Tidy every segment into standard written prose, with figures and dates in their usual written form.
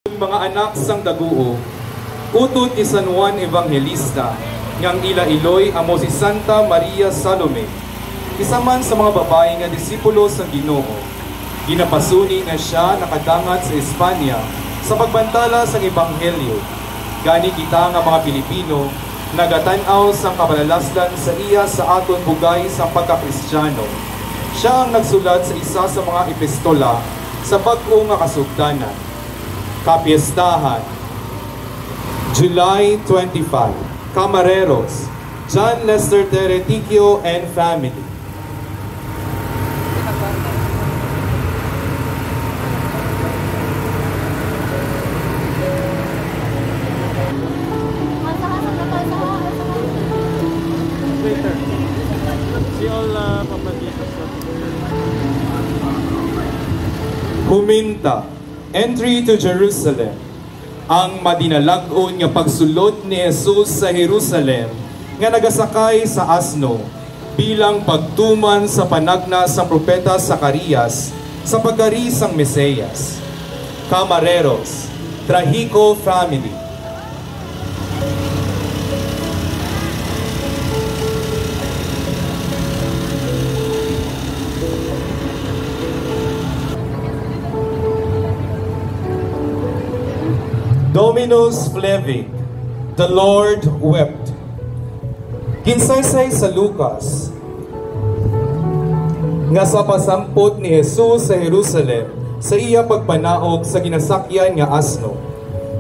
Mga anak sang daguo, utod ni San Juan Evangelista, ngang ila iloy amo si Santa Maria Salome, isa man sa mga babae nga disipulo sa Ginoo. Ginapasuni nga siya nakadangat sa Espanya sa pagbantala sang Ebanghelyo. Gani kita nga mga Pilipino, nagatanaw sang kabalalasdan sa iya sa aton bugay sa pagkakristyano. Siya ang nagsulat sa isa sa mga epistola sa bag-o nga kasugdanan. Kapiestahan, July 25, Camareros, John Lester Teretiquio and family. Huminta, entry to Jerusalem. Ang madinalagon nga pagsulod ni Jesus sa Jerusalem nga nagasakay sa asno bilang pagtuman sa panagna sa propeta Zacarias sa pagkari sang Mesiyas. Camareros, Trahico family. Dominus Flevit, the Lord wept. Kinsaysay sa Lucas, nga sa pasampot ni Jesus sa Jerusalem, sa iya pagpanaog sa ginasakyan nga asno.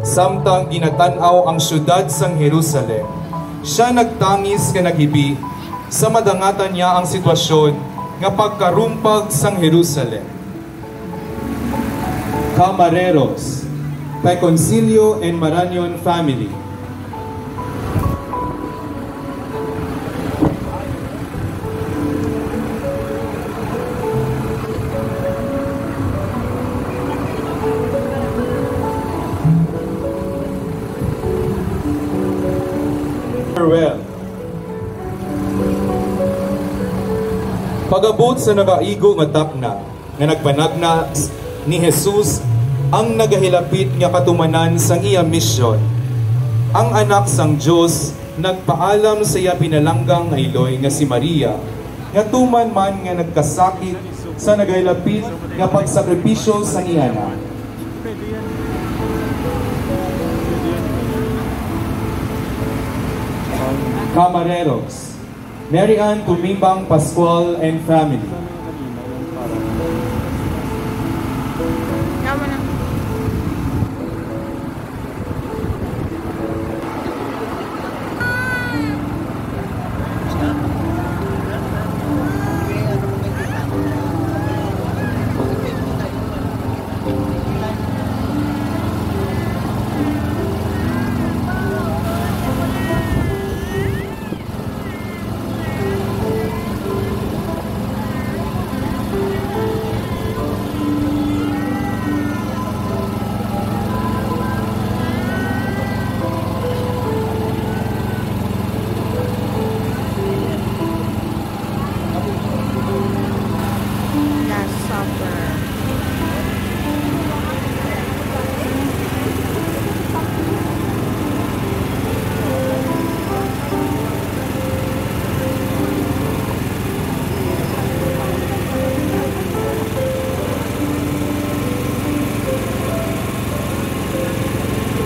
Samtang ginatanaw ang syudad sang Jerusalem, siya nagtangis nga naghibi, sa madangatan niya ang sitwasyon nga pagkarumpag sang Jerusalem. Camareros, Peconcilio and Maranion family. Farewell. Pagabot sa nagaigo nga takna, nga nagpanagna ni Jesus ang nagahilapit nga katumanan sang iya misyon. Ang anak sang Diyos nagpaalam sa iya pinalanggang nga iloy nga si Maria, nga tuman man nga nagkasakit sa nagahilapit nga pagsakripisyo sang iya na. Camareros, Mary Ann Tumibang Pascual and family.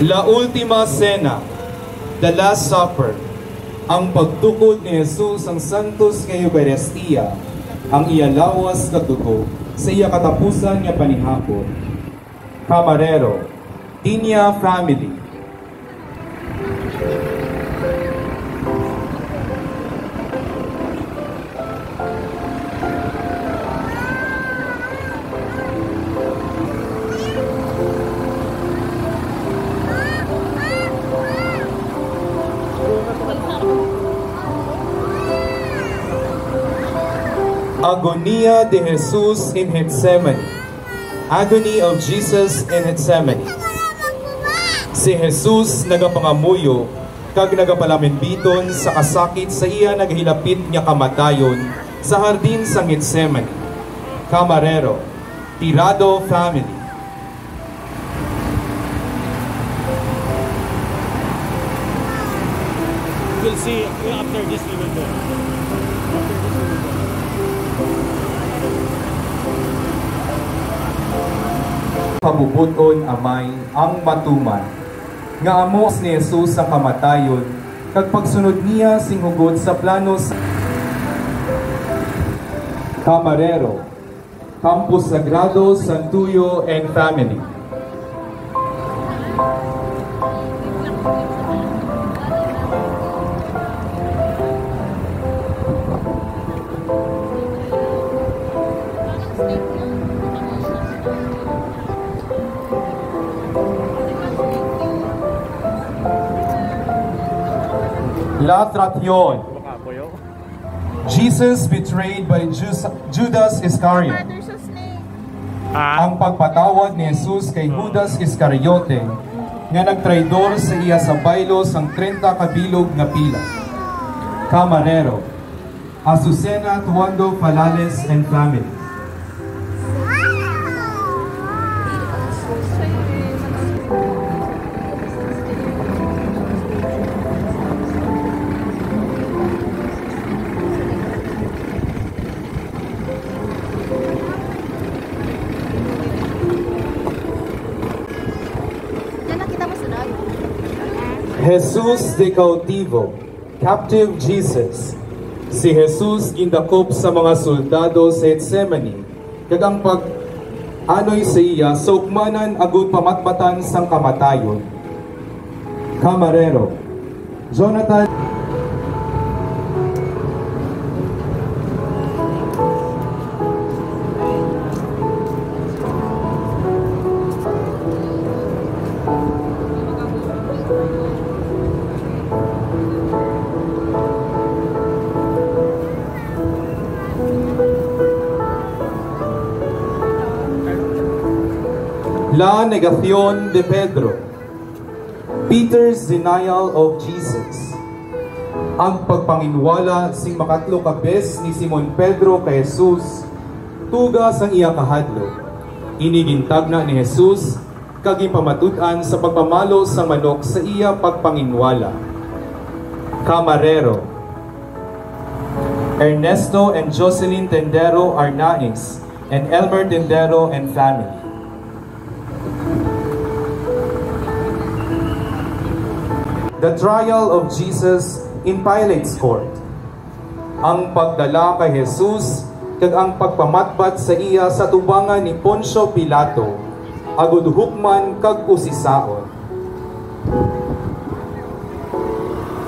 La Ultima Cena, the Last Supper, ang pagtukod ni Jesus ang Santos nga Eucharistia, ang iyalawas na dugo sa iya katapusan nga panihapon. Camarero, Tinia family. Agonia de Jesus in Gethsemane. Agony of Jesus in Gethsemane. Si Jesus nagapangamuyo, kag nagapalaminbiton sa kasakit sa iya naghilapit niya kamatayon sa hardin sa Gethsemane. Camarero, Tirado family. will see after this we will go. Pabubuton amay ang matuman nga amos ni Jesus sa kamatayon kag pagsunod niya singhugod sa planos Camarero, Campus Sagrado, Santuyo and Family. La Traición. Jesus betrayed by Judas Iscariot. Ang pagpatawad ni Jesus kay Judas Iscariote nga nagtraidor sa iya sa baylo sang 30 kabilog nga pila. Camarero, Azucena Tuando Falales and Family. Jesus de Cautivo, Captive Jesus. Si Jesus gindakop sa mga soldado sa Gethsemane, kag ang pag-anoy sa iya, sukmanan agud pamatbatan sang kamatayon. Camarero, Jonathan La Negación de Pedro, Peter's denial of Jesus. Ang pagpanginwala sing makatlo ka bes ni Simon Pedro kay Jesus, tugas ang iya kahadlo. Inigintag na ni Jesus kag ipamatud-an sa pagpamalo sa manok sa iya pagpanginwala. Camarero, Ernesto and Jocelyn Tendero Arnaiz and Elmer Tendero and family. The trial of Jesus in Pilate's court. Ang pagdala kay Jesus kag ang pagpamatbat sa iya sa tubangan ni Poncio Pilato agud hukman kag usisaon.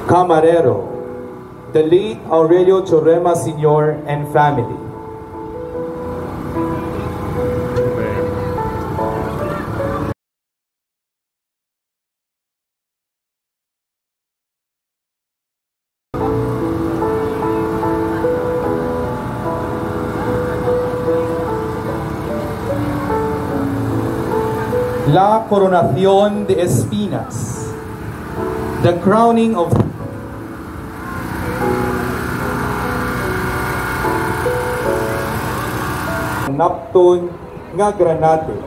Camarero, the late Aurelio Chorrema Sr. and family. La Coronación de Espinas, the crowning of napton nga granate,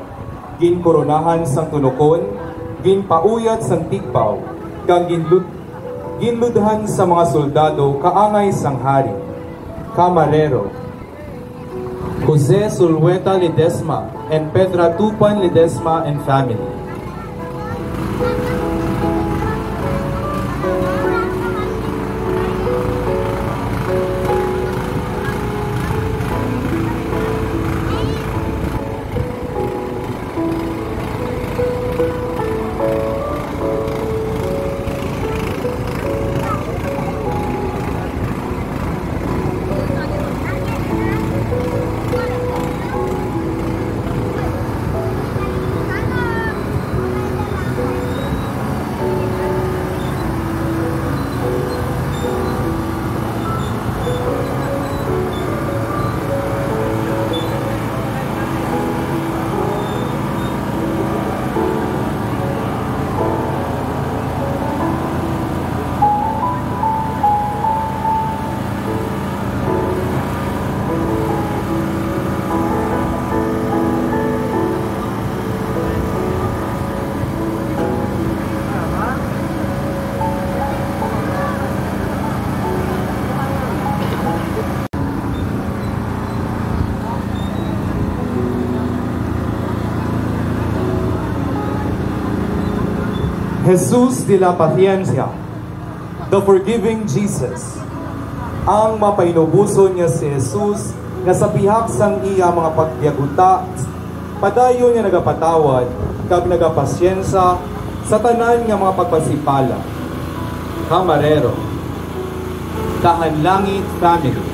ginkoronahan sang tunokon, ginpauyat sang tigpaw, kang ginludhan sa mga soldado kaangay sang hari. Camarero, Jose Sulweta Ledesma and Pedra Tupan Ledesma and family. Jesus de la Paciencia, the forgiving Jesus. Ang mapainubuso niya si Jesus nga sa pihak sang iya mga pagyaguta, padayon nga nagapatawad, kag nagapasyensa sa tanan nga mga pagpasipala. Camarero, Kahanlangit Family.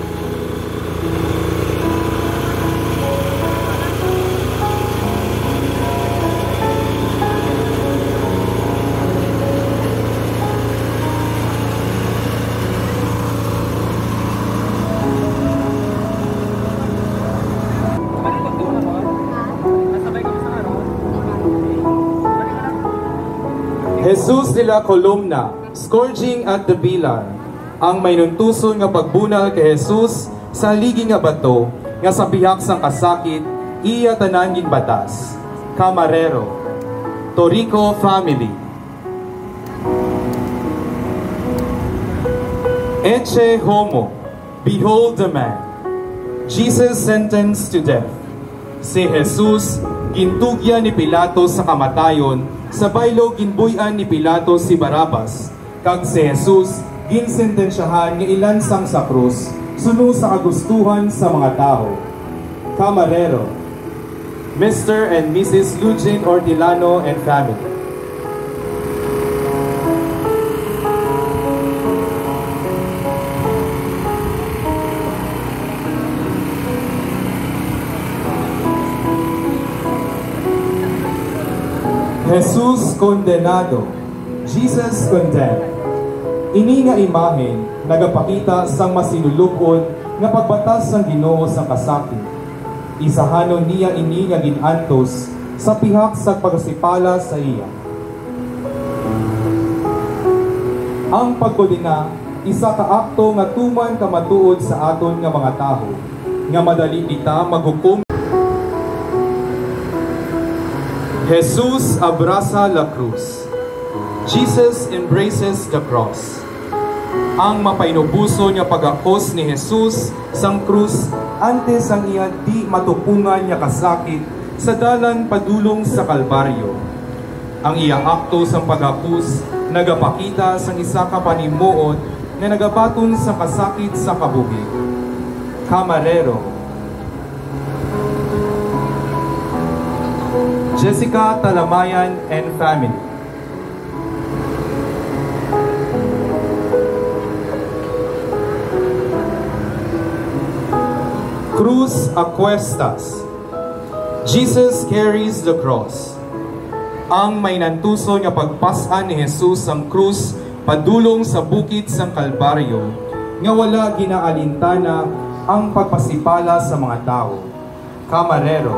Jesus de la Columna, scourging at the pillar. Ang may nuntuson nga pagbunal kay Jesus sa ligi nga bato nga sa pihak sang kasakit iya tanan gin batas. Camarero, Torico Family. Ecce homo, behold the man. Jesus sentenced to death. Si Jesus gintugya ni Pilato sa kamatayon, sa baylo ginbuy-an ni Pilato si Barabas, kag si Jesus ginsentensyahan nga ilansang sa krus, suno sa kagustuhan sa mga tao. Camarero, Mr. and Mrs. Lugin Ortillano and family. Jesus condenado, Jesus condemned. Ini nga imahe nagapakita sang masinulupon nga pagbatas sang Ginoo sa kasakit. Isahanon niya ini nga ginantos sa pihak sa pagsipala sa iya. Ang pagkudina isa ka akto nga tuman kamatuod sa aton nga mga taho nga madali kita maghukom. Jesus abraza la cruz. Jesus embraces the cross. Ang mapainubuso niya pag-akos ni Jesus sang krus antes ang iya di matupungan niya kasakit sa dalan padulong sa Kalbaryo. Ang iya akto sang pag-akos nagapakita sang isa ka panimuot na nagabaton sa kasakit sa kabuhi. Camarero, Jessica Talamayan and family. Cruz a cuestas. Jesus carries the cross. Ang may nantuso nga pagpasan ni Jesus ang krus padulong sa bukid sang Kalbaryo nga wala ginaalintana ang pagpasipala sa mga tao. Camarero,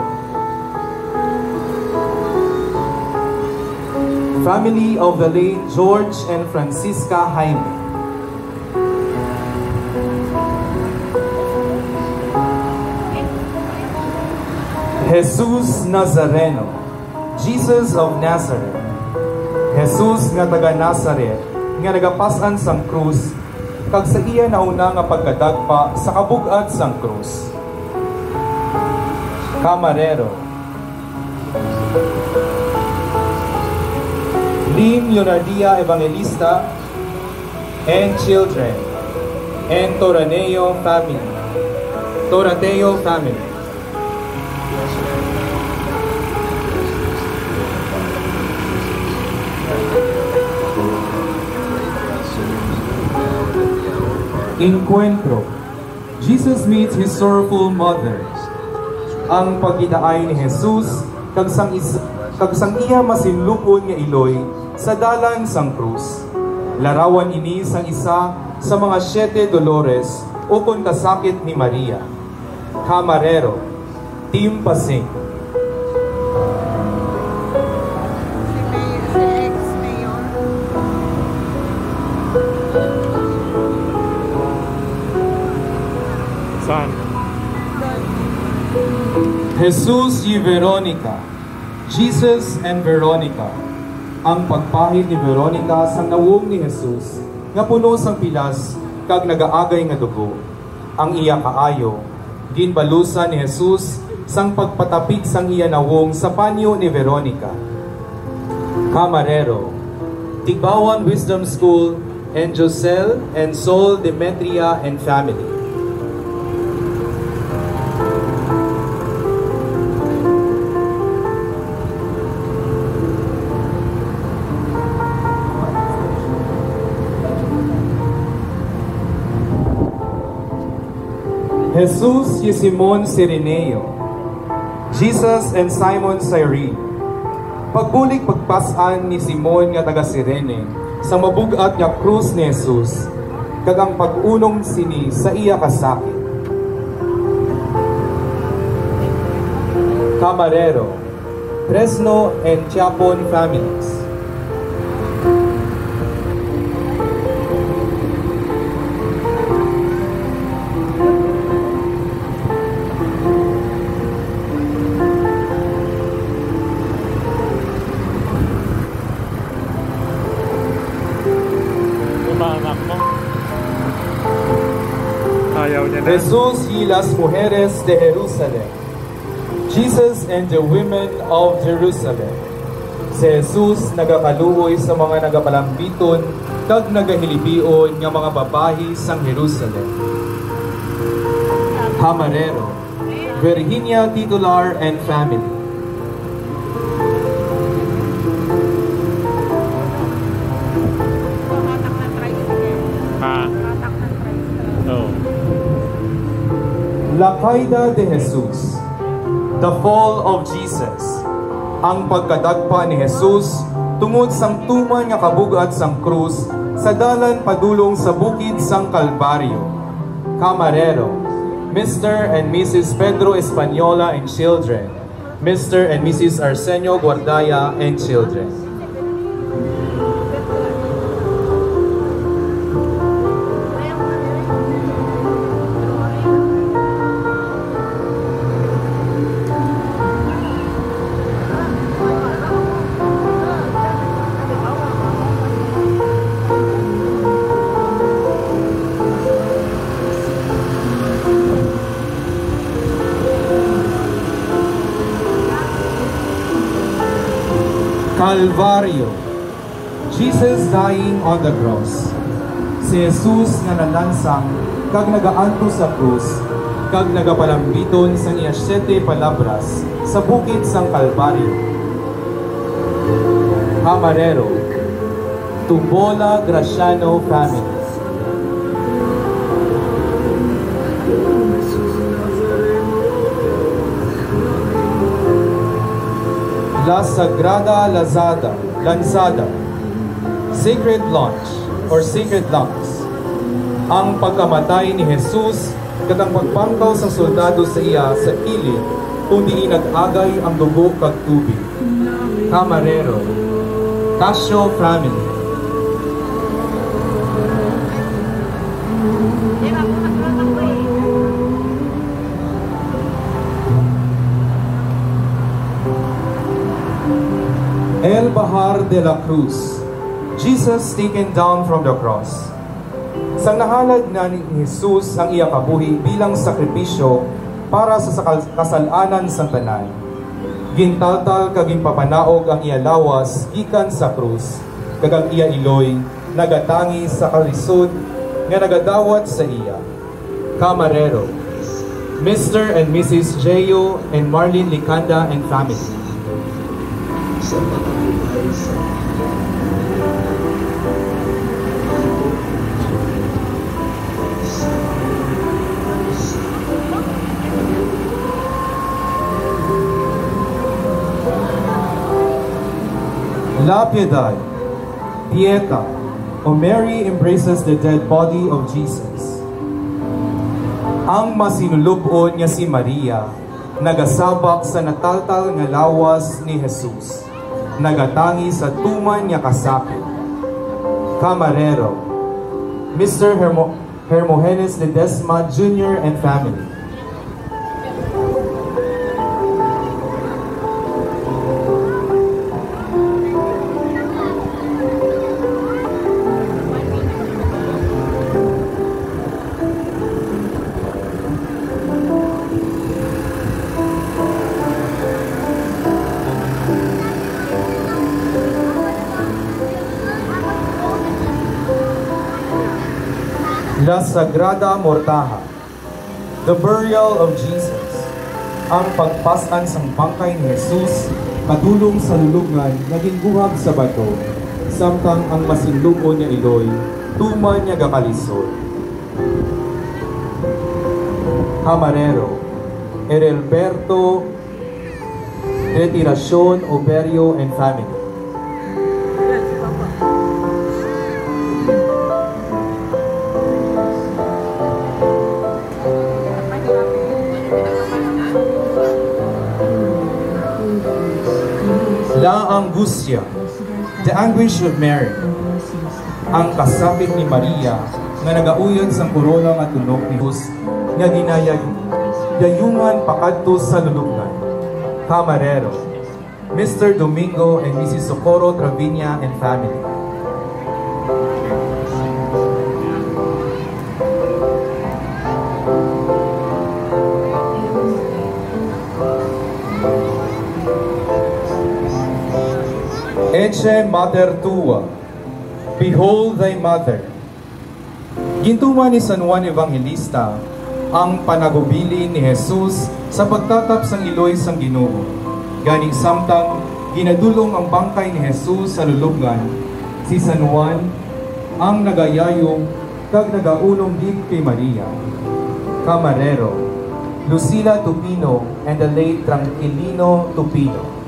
family of the late George and Francisca Jaime. Jesus Nazareno, Jesus of Nazareth. Jesus nga taga Nazareth, nga nagapasan sang krus, kag sa iya nauna nga pagkadagpa sa kabugat sang krus. Camarero, Lim Leonardia Evangelista and children, and Toraneo family. Torateo family. Encuentro. Jesus meets his sorrowful mother. Ang pagkidaay ni Jesus kag sang iya masinlupon nga iloy sa dalan sang krus. Larawan ini sang isa sa mga 7 dolores o kon kasakit ni Maria. Camarero, Team Pasing. Saan? Jesus y Veronica. Jesus and Veronica. Ang pagpahid ni Veronica sang nawong ni Jesus nga puno sang pilas kag nagaagay nga dugo. Ang iya kaayo ginbalusan ni Jesus sang pagpatapik sang iya nawong sa panyo ni Veronica. Camarero, Tigbawan Wisdom School, and Josel and Sol Demetria and family. Jesus y Simon Cireneo, Jesus and Simon Cyrene. Pagbulig pagpasan ni Simon nga taga Cirene sa mabugat nga krus ni Jesus, kag ang pag-unong sini sa iya kasakit. Camarero, Fresno and Chiapon families. Jesus y las mujeres de Jerusalem, Jesus and the women of Jerusalem. Si Jesus nagakaluoy sa mga nagapalambiton kag nagahilibion nga mga babahi sang Jerusalem. Camarero, Virginia Titular and family. La Caída de Jesus, the fall of Jesus, ang pagkadagpa ni Jesus tungod sang tuman nga kabugat sang krus sa dalan padulong sa bukid sang Kalbaryo. Camarero, Mr. and Mrs. Pedro Española and children, Mr. and Mrs. Arsenio Guardaya and children. Calvario, Jesus dying on the cross. Si Jesus nga nalansang kag nagaanto sa krus kag nagapalambiton sang iya 7 palabras sa bukid sang Calvario. Camarero, Tumbola Graciano family. La Sagrada Lanzada, Sacred Launch or Sacred Lamps. Ang pagkamatay ni Jesus kat ang pagpangkaw sa soldado sa iya sa kilid kung di nag-agay ang dugo kag tubig. Camarero, Casio family. El Bahar de la Cruz, Jesus taken down from the cross. Sang nahalad na ni Jesus ang iya kabuhi bilang sakripisyo para sa kasalanan sang tanan. Gintaltal kag ginpapanaog ang iya lawas gikan sa krus, kag ang iya iloy nagatangi sa kalisod nga nagadawat sa iya. Camarero, Mr. and Mrs. Jeyo and Marlene Licanda and family. La Piedad, Pieta, o Mary embraces the dead body of Jesus. Ang masinulubon niya si Maria, nagasabak sa nataltal nga lawas ni Jesus, nagatangi sa tuman niya kasakit. Camarero, Mr. Hermogenes Ledesma Jr. and family. La Sagrada Mortaja, the burial of Jesus, ang pagpasan sang bangkay ni Jesus, kadulong sa lulungan, naging buhag sa bato, samtang ang masinlugon niya iloy, tuman niya gakalisod. Camarero, Heralberto, Retiracion, Oberio, and family. La Angustia, the anguish of Mary, ang kasapit ni Maria nga nagauyod sa korona nga tunok ni Jesus nga ginayayungan pakadto sa lulubngan. Camarero, Mr. Domingo and Mrs. Socorro Traviña and family. Ecce Mater Tua, behold thy mother. Gintuman ni San Juan Evangelista ang panagubili ni Jesus sa pagtatap sang iloy sang Ginoo. Ganing samtang ginadulong ang bangkay ni Jesus sa lulubngan, si San Juan ang nagayayong kag nagaulong gid kay Maria. Camarero, Lucila Tupino and the late Tranquilino Tupino.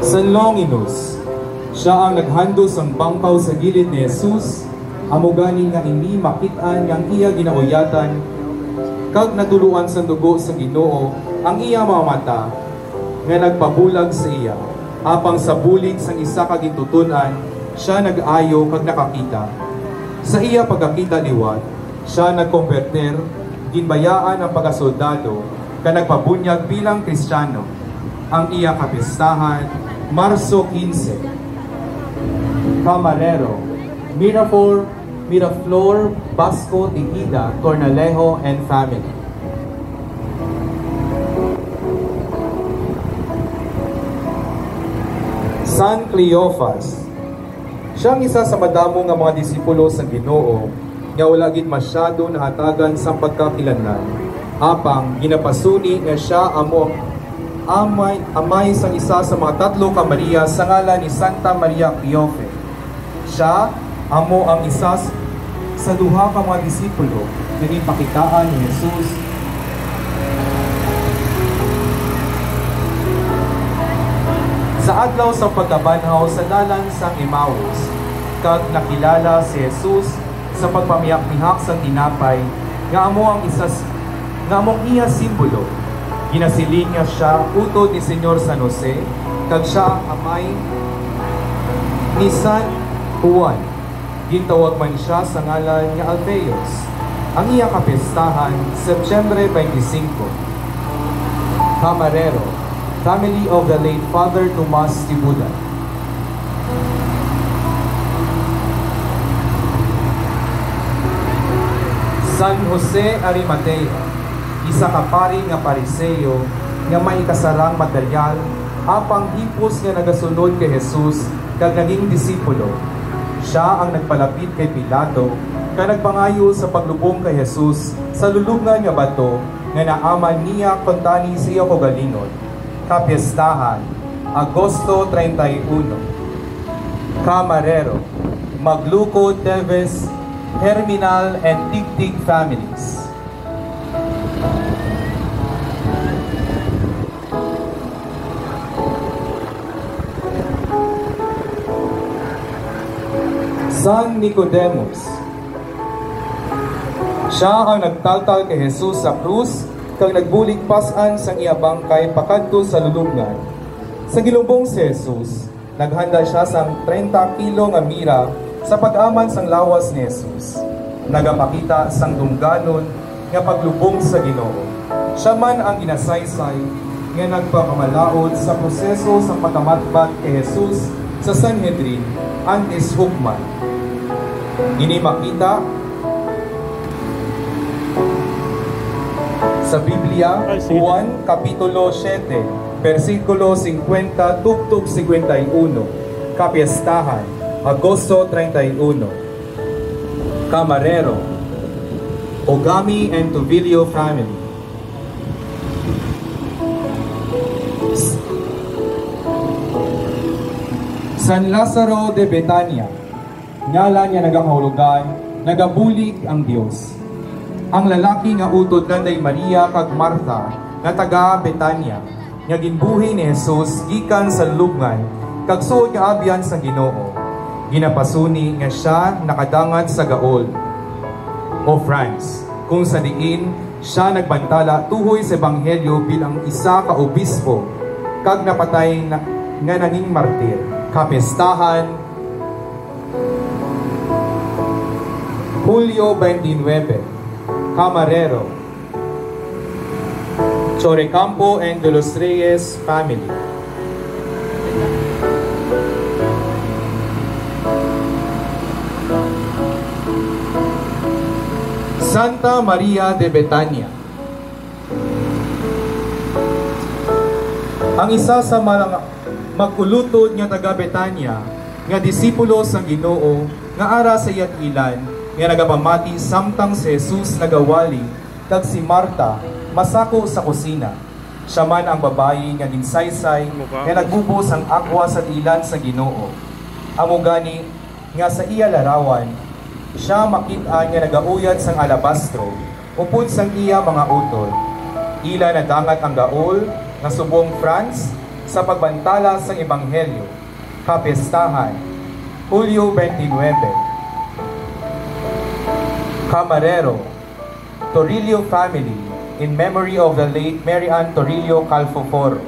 San Longinus, siya ang naghando sang bangkaw sa gilid ni Jesus, amo gani nga hindi makitaan yang iya ginauyatan, kag natuluan sa dugo sa Ginoo ang iya mga mata, nga nagpabulag sa iya, apang sa bulig sang isa ka gintutunan, siya nag-ayo kag nakakita. Sa iya pagkakita liwat, siya nagkonverter, ginbayaan ang pagkasoldado, ka nagpabunyag bilang Kristiyano. Ang iya kapistahan, Marso 15. Camarero, Miraflor, Basco, Tigida, Cornalejo, and family. San Cleophas, siyang isa sa madamo nga mga disipulo sa Ginoo, nga wala gid masyado nahatagan sa pagkakilanlan. Apang ginapasuni nga siya amo amay sang isa sa mga tatlo ka Maria sa ngalan ni Santa Maria Cleofe. Siya amo ang isa sa duha ka mga disipulo nga gipakitaan ni Jesus sa adlaw sa pagkabanhaw sa dalan sa Emmaus, kag nakilala si Jesus sa pagpamiyak-mihak sa tinapay nga amo ang isa nga among iya simbolo. Ginasiling niya siya utod ni Senyor San Jose, kag siya amay ni San Juan. Gintawag man siya sa ngalan nga Alpheus. Ang iya kapistahan, Septembre 25. Camarero, family of the late Father Tomas Tibuda. San Jose Arimatea, isa ka pari nga Pariseo nga may kasarang material, apang hipos nga nagasunod kay Jesus kag naging disipulo. Siya ang nagpalapit kay Pilato kag nagpangayo sa paglubong kay Jesus sa lulubngan nga bato nga naaman niya kontani siya ko galingon. Kapiestahan, Agosto 31. Camarero, Magluco, Teves, Herminal, and Tigtig families. San Nicodemus, siya ang nagtaltal kay Jesus sa krus kag nagbulig pasan sang iya bangkay pakadto sa lulubngan. Sa gilumbong si Jesus, naghanda siya sang 30 kilo nga mira sa pag-aman sang lawas ni Jesus. Nagapakita sang dungganon nga paglubong sa Ginoo. Siya man ang ginasaysay nga nagpapamalaod sa proseso sa pagkamatbat kay Jesus sa Sanhedrin antes hukman. Ini makita Sa Biblia, Juan Kapitulo 7, versikulo 50 tugtog 51, kapiestahan, Agosto 31. Camarero, Ogami and Tuvilio family. San Lazaro de Betania, ngalan niya nagakahulugan, nagabulig ang Dios. Ang lalaki nga utod landay Maria kag Marta, nga taga Betania, nga ginbuhi ni Jesus gikan sa lubngan, kag suod nga abyan sa Ginoo. Ginapasuni nga siya nakadangat sa gaol o France, kung sa diin siya nagbantala tuhoy sa ebanghelyo bilang isa ka obispo, kag napatay nga naging martir. Kapistahan, Hulyo 29, Camarero, Chorecampo and de los Reyes family. Santa Maria de Betania. Ang isa sa magkulutod nga taga Betania, nga disipulo sang Ginoo, nga ara sa iyang ilan, nga nagapamati samtang si Jesus nagawali, kag si Marta masako sa kusina. Siya man ang babayi nga ginsaysay, nga nagbubos ang akwa sa ilan sa Ginoo. Amo gani nga sa iya larawan, siya makita nga nagauyad sang alabastro, upod sang iya mga utol. Ila nadangat ang gaol, nga subong France, sa pagbantala sa Ebanghelyo. Kapistahan, Hulyo 29. Camarero, Torillo family, in memory of the late Mary Ann Torillo Calfoforo.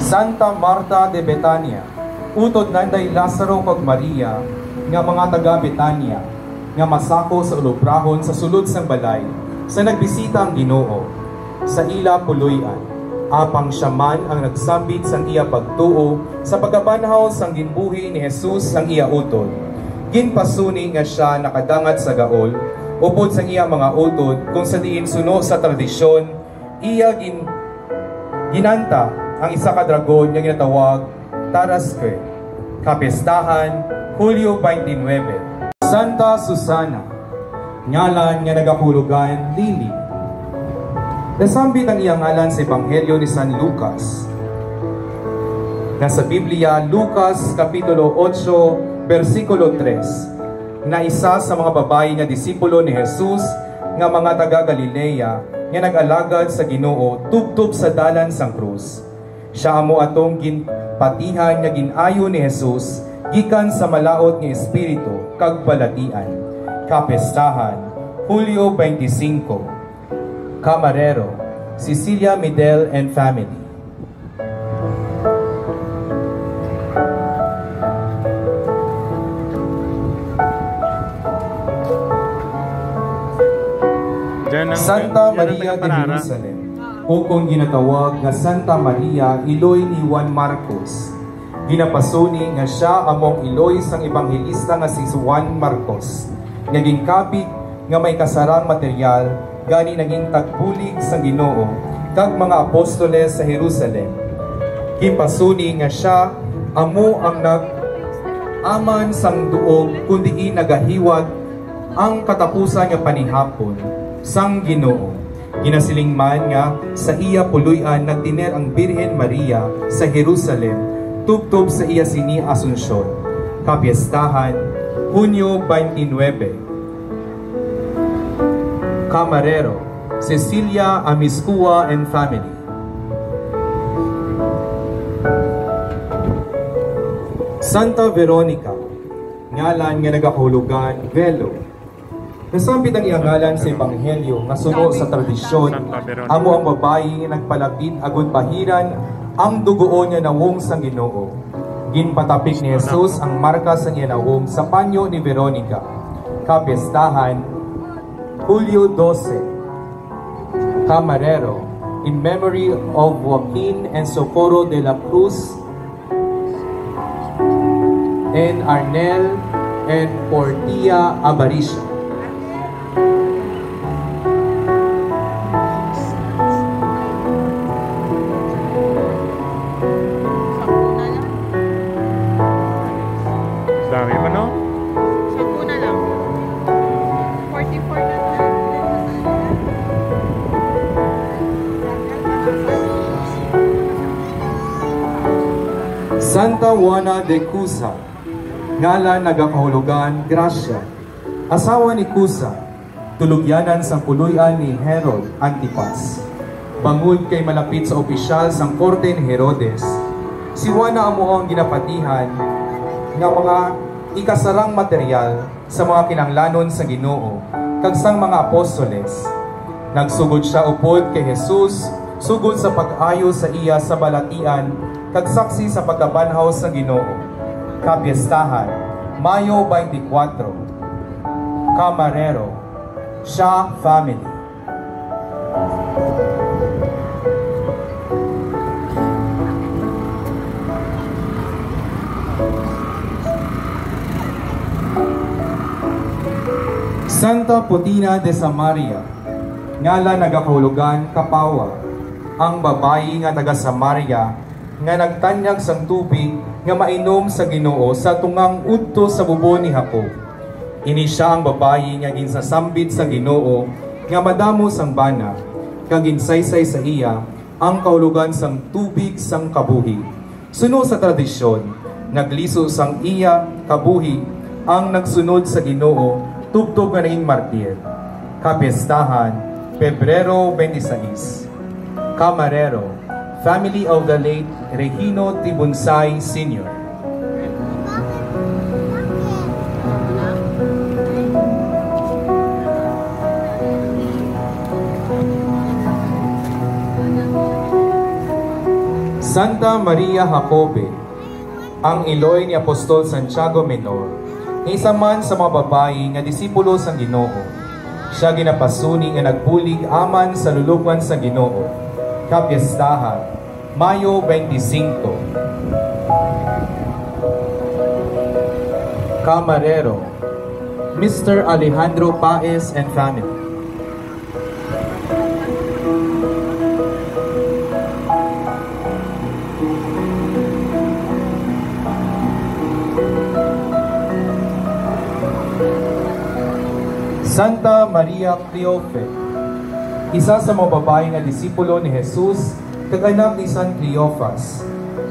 Santa Marta de Betania, utod nanday Lazaro kag Maria, nga mga taga Betania, nga masako sa ulubrahon sa sulod sang balay, sa nagbisita ang Ginoo, sa ila puluyan, apang siya man ang nagsambit sang iya pagtuo, sa pagabanhaw sang ginbuhi ni Jesus ang iya utod. Ginpasuni nga siya nakadangat sa gaol, upod sang iya mga utod, kung sa diin suno sa tradisyon, iya ginanta ang isa ka dragon nga ginatawag Tarasque. Kapistahan, Hulyo 29. Santa Susana, ngalan nga nagahulugan Lili. Nasambit ang iyang ngalan sa Ebanghelyo ni San Lucas. Nasa Biblia, Lucas Kapitulo 8, versikulo 3, na isa sa mga babae nga disipulo ni Jesus nga mga taga Galilea nga nag-alagad sa Ginoo tubtub sa dalan sang krus. Siya amo atong ginpatihan nga ginayo ni Jesus gikan sa malaot nga espiritu kag balatian. Kapistahan, Hulyo 25. Camarero, Cecilia Midel and family. Santa Maria de Jerusalem, o kung ginatawag nga Santa Maria Iloy ni Juan Marcos. Ginapasuni nga siya among Iloy sang ebanghelista nga si Juan Marcos, nga gingkapig nga may kasarang material, gani naging tagbulig sang Ginoo kag mga apostoles sa Jerusalem. Ginpasuni nga siya amo ang nag-aman sang duog kundi nagahiwag ang katapusan nga panihapon sang Ginoo. Ginasiling man nga sa iya puluyan nagdiner ang Birhen Maria sa Jerusalem tubtob sa iya sini Asunsyon. Kapiestahan, Hunyo 29. Camarero, Cecilia Amiscua and family. Santa Veronica, ngalan nga nagahulugan Velo. Nasambit ang iyang ngalan sa Ebanghelyo nga suno sa tradisyon, amo ang babayi nagpalapit agud bahiran ang dugoon niya nawong sang Ginoo. Ginpatapik ni Jesus ang marka sa iya nawong sa panyo ni Veronica. Kapiestahan, Hulyo 12. Camarero, in memory of Joaquin and Socorro de la Cruz and Arnel and Portia Abaricia. Dami pa, no? 10 na lang. 44 na lang. Santa Juana de Cusa, ngalan nagakahulugan Gracia, asawa ni Cusa, tulugyanan sa puluyan ni Herod Antipas. Bangod kay malapit sa opisyal sang korte ni Herodes, si Juana amo ang ginapatihan nga mga ikasarang material sa mga kinanglanon sa Ginoo kag sang mga apostoles. Nagsugod siya upod kay Jesus, sugod sa pag-ayo sa iya sa balatian kag saksi sa pagkabanhaw sa Ginoo. Kapiestahan, Mayo 24. Camarero, Shah family. Santa Putina de Samaria, ngalan nagakahulugan Kapawa, ang babayi nga taga Samaria nga nagtanyag sang tubig nga mainom sa Ginoo sa tungang udto sa bubo ni Jacob. Ini siya ang babayi nga ginsasambit sa Ginoo nga madamo sang bana kag ginsaysay sa iya ang kahulugan sang tubig sang kabuhi. Sunod sa tradisyon, nagliso sang iya kabuhi ang nagsunod sa Ginoo tubtob nga naging martir. Kapiestahan, Pebrero 26. Camarero, family of the late Regino Tibunsay Sr. Santa Maria Jacobe, ang iloy ni Apostol Santiago Menor, isa man sa mga babae nga disipulo sang Ginoo. Siya ginapasuni nga nagbulig aman sa lulukan sa Ginoo. Kapiestahan, Mayo 25. Camarero, Mr. Alejandro Paez and family. Santa Maria Cleofe, isa sa mga babae nga disipulo ni Jesus, kag-anak ni San Cleophas.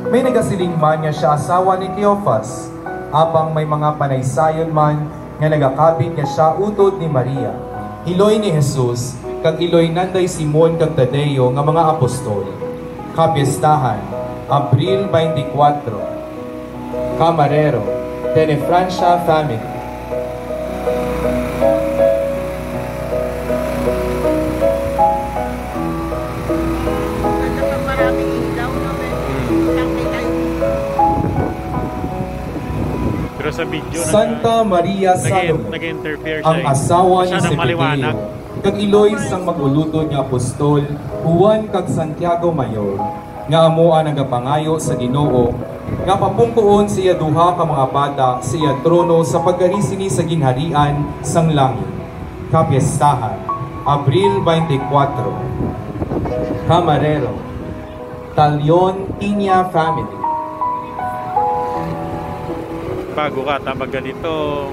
May nagasiling man nga siya asawa ni Cleophas, apang may mga panaysayon man nga nagakabit nga siya utod ni Maria. Iloy ni Jesus, kag iloy nanday Simon kag Tadeo nga mga apostol. Kapiestahan, Abril 24. Camarero, Tenefrancia family. Pero sa video Santa Maria Salome, nag-interfere siya, ang asawa ni masyadong maliwanag. Zebedeo, kag iloy sang magulutod nga apostol, Juan kag Santiago Mayor, nga amo ang nagapangayo sa Ginoo, nga papungkoon siya duha ka mga bata sa iya trono sa pagkarisini sa ginharian sang langit. Kapiestahan, Abril 24. Camarero, Talion Piña family. Bago ka tapag ganito,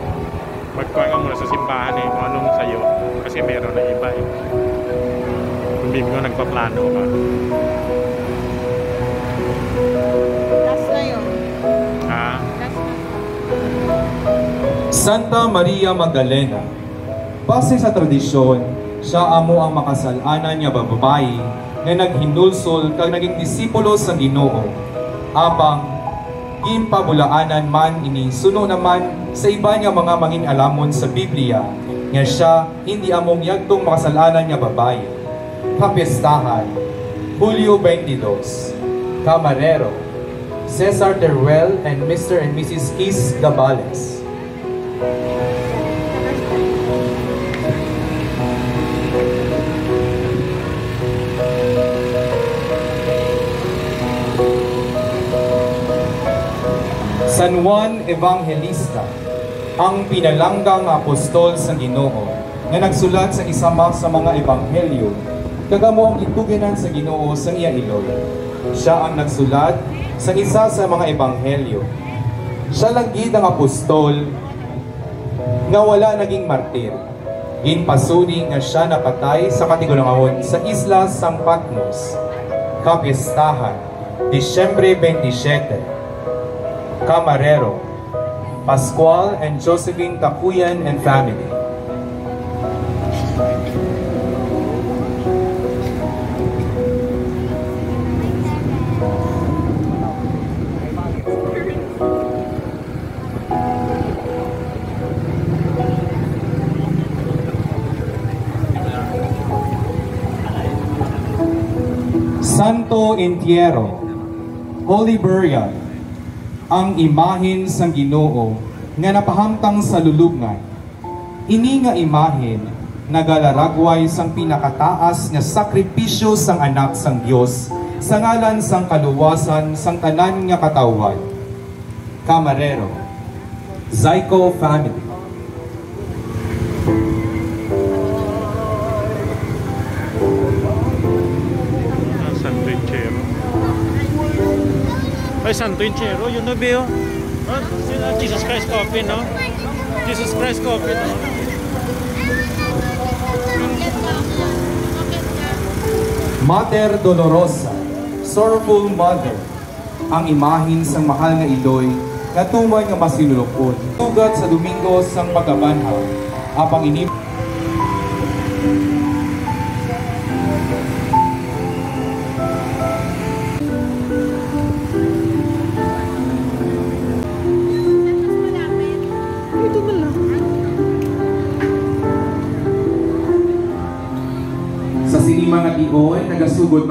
magkuha ka muna sa simbahan kung anong sayo. Kasi meron na iba Kung bibig mo nagpaplano ka. Last na yun. Ha? Last na. Santa Maria Magdalena, base sa tradisyon, siya amo ang makasalanan niya bababae na naghinulsol kag naging disipulo sa Ginoo. Apang gimpabulaanan man ini suno naman sa iba niya mga mangin alamon sa Biblia nga siya hindi among yagtong makasalanan niya babae. Kapiestahan, Hulyo 22. Camarero, Cesar Teruel and Mr. and Mrs. Kis Gabales. San Juan Evangelista, ang pinalanggang apostol sa Ginoo, nga nagsulat sa isama sa mga ebanghelyo, kagamo ang ituginan sa Ginoo sa iya Iloy. Siya ang nagsulat sa isa sa mga ebanghelyo. Siya lang gid ang apostol nga wala naging martir. Ginpasuni nga siya napatay sa katigulangahon sa isla San Patmos, Kapistahan, Disyembre 27. Camarero, Pascual and Josephine Tapuyan and family. Santo Entierro, Holy Burial, ang imahin sang Ginoo nga napahamtang sa lulubngan. Ini nga imahin nagalaragway sang pinakataas nga sakripisyo sang anak sang Dios sa ngalan sang kaluwasan sang tanan nga katawhan. Camarero, Zyko family. Santo Entierro. Ay, Santo Entierro, yun na ba yun? Jesus Christ Coffin, no? Jesus Christ Coffin, no? Mater Dolorosa, Sorrowful Mother, ang imahin sang mahal nga Iloy nga tuman nga masinulupod. Tugat sa Domingo sang pagkabanhaw, apang ini sa sinima nga tion, nagasugod